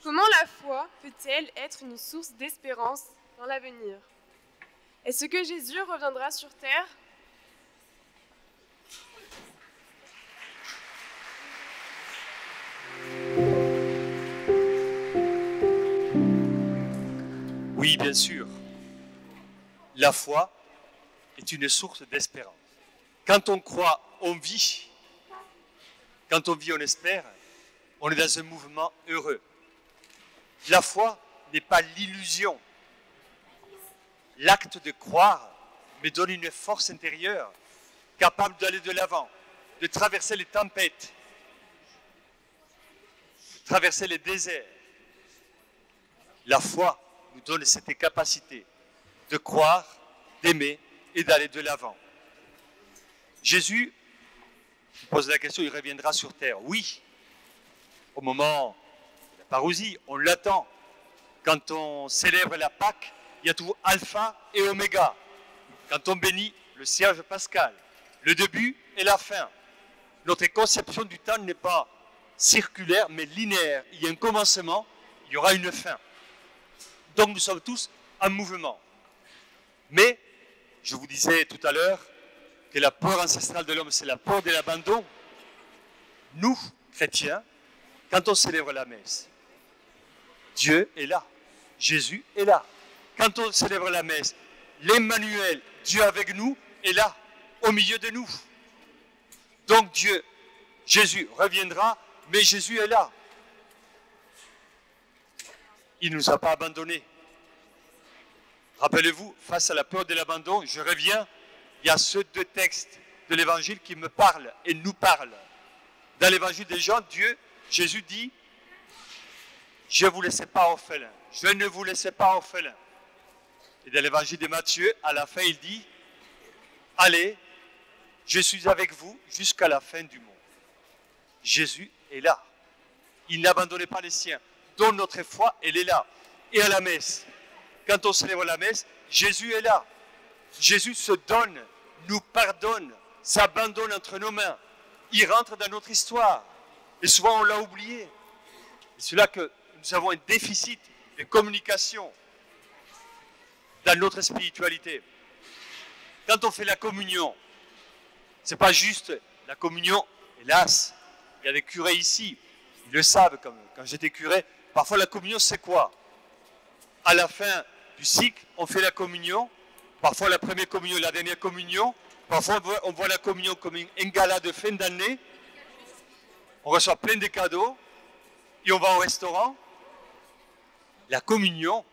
Comment la foi peut-elle être une source d'espérance dans l'avenir? Est-ce que Jésus reviendra sur terre? Oui, bien sûr. La foi est une source d'espérance. Quand on croit, on vit. Quand on vit, on espère. On est dans un mouvement heureux. La foi n'est pas l'illusion. L'acte de croire me donne une force intérieure capable d'aller de l'avant, de traverser les tempêtes, de traverser les déserts. La foi nous donne cette capacité de croire, d'aimer et d'aller de l'avant. Jésus, je pose la question, il reviendra sur terre. Oui, au moment de la parousie, on l'attend. Quand on célèbre la Pâque, il y a tout alpha et oméga. Quand on bénit le cierge pascal, le début et la fin. Notre conception du temps n'est pas circulaire, mais linéaire. Il y a un commencement, il y aura une fin. Donc nous sommes tous en mouvement. Mais, je vous disais tout à l'heure, que la peur ancestrale de l'homme, c'est la peur de l'abandon. Nous, chrétiens, quand on célèbre la messe, Dieu est là, Jésus est là. Quand on célèbre la messe, l'Emmanuel, Dieu avec nous, est là, au milieu de nous. Donc Dieu, Jésus reviendra, mais Jésus est là. Il ne nous a pas abandonnés. Rappelez-vous, face à la peur de l'abandon, je reviens, il y a ces deux textes de l'Évangile qui me parlent et nous parlent. Dans l'Évangile de Jean, Jésus dit, je ne vous laisse pas orphelin, je ne vous laisse pas orphelin. Et dans l'Évangile de Matthieu, à la fin, il dit, allez, je suis avec vous jusqu'à la fin du monde. Jésus est là. Il n'abandonnait pas les siens. Donc notre foi, elle est là. Et à la messe, quand on célèbre la messe, Jésus est là. Jésus se donne, nous pardonne, s'abandonne entre nos mains. Il rentre dans notre histoire. Et souvent, on l'a oublié. C'est là que nous avons un déficit de communication dans notre spiritualité. Quand on fait la communion, ce n'est pas juste la communion, hélas, il y a des curés ici, ils le savent, quand j'étais curé, parfois la communion c'est quoi? À la fin du cycle, on fait la communion, parfois la première communion, la dernière communion, parfois on voit la communion comme un gala de fin d'année, on reçoit plein de cadeaux, et on va au restaurant. La communion,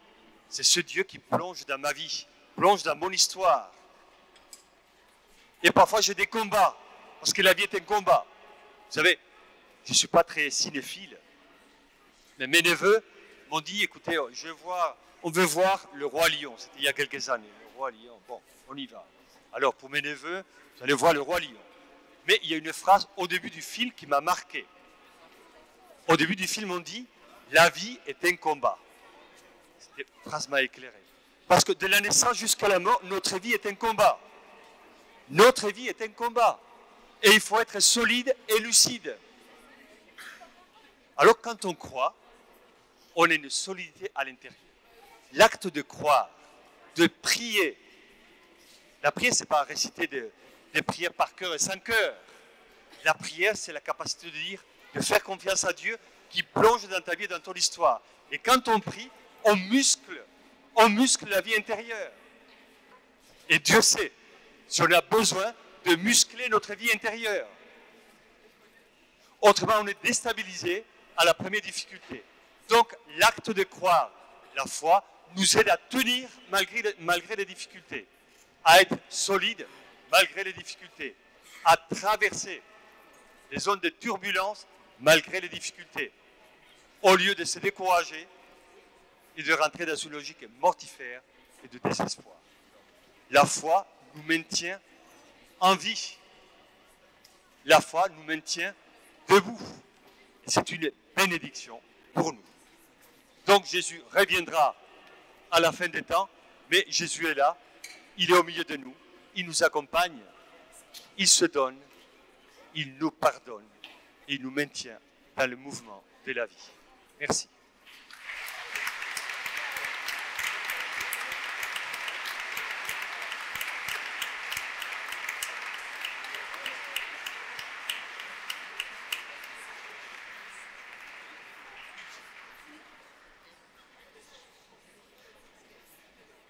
c'est ce Dieu qui plonge dans ma vie, plonge dans mon histoire. Et parfois j'ai des combats, parce que la vie est un combat. Vous savez, je ne suis pas très cinéphile, mais mes neveux m'ont dit, écoutez, on veut voir le Roi Lion. C'était il y a quelques années, le Roi Lion. Bon, on y va. Alors pour mes neveux, vous allez voir le Roi Lion. Mais il y a une phrase au début du film qui m'a marqué. Au début du film, on dit, la vie est un combat. Cette phrase m'a éclairé. Parce que de la naissance jusqu'à la mort, notre vie est un combat. Notre vie est un combat. Et il faut être solide et lucide. Alors quand on croit, on a une solidité à l'intérieur. L'acte de croire, de prier. La prière, ce n'est pas réciter des prières par cœur et sans cœur. La prière, c'est la capacité de faire confiance à Dieu qui plonge dans ta vie et dans ton histoire. Et quand on prie, on muscle la vie intérieure. Et Dieu sait si on a besoin de muscler notre vie intérieure. Autrement, on est déstabilisé à la première difficulté. Donc, l'acte de croire, la foi, nous aide à tenir malgré les difficultés, à être solide malgré les difficultés, à traverser les zones de turbulence malgré les difficultés, au lieu de se décourager et de rentrer dans une logique mortifère et de désespoir. La foi nous maintient en vie. La foi nous maintient debout. Et c'est une bénédiction pour nous. Donc Jésus reviendra à la fin des temps, mais Jésus est là, il est au milieu de nous, il nous accompagne, il se donne, il nous pardonne et il nous maintient dans le mouvement de la vie. Merci.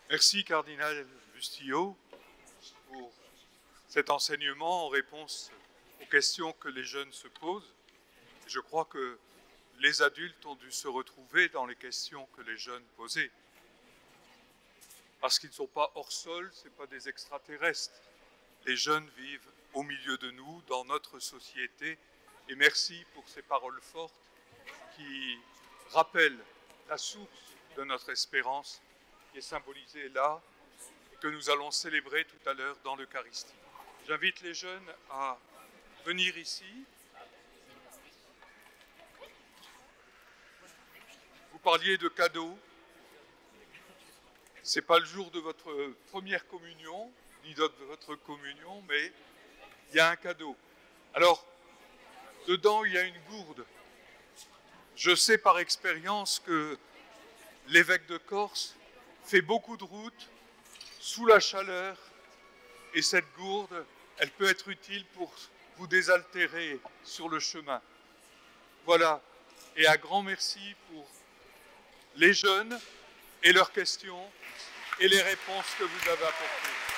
Merci, cardinal Bustillo, pour cet enseignement en réponse aux questions que les jeunes se posent. Je crois que les adultes ont dû se retrouver dans les questions que les jeunes posaient. Parce qu'ils ne sont pas hors sol, ce ne sont pas des extraterrestres. Les jeunes vivent au milieu de nous, dans notre société. Et merci pour ces paroles fortes qui rappellent la source de notre espérance, qui est symbolisée là, et que nous allons célébrer tout à l'heure dans l'Eucharistie. J'invite les jeunes à venir ici. Vous parliez de cadeaux. Ce n'est pas le jour de votre première communion, ni de votre communion, mais il y a un cadeau. Alors, dedans, il y a une gourde. Je sais par expérience que l'évêque de Corse fait beaucoup de routes sous la chaleur, et cette gourde, elle peut être utile pour vous désaltérer sur le chemin. Voilà, et un grand merci pour les jeunes et leurs questions et les réponses que vous avez apportées.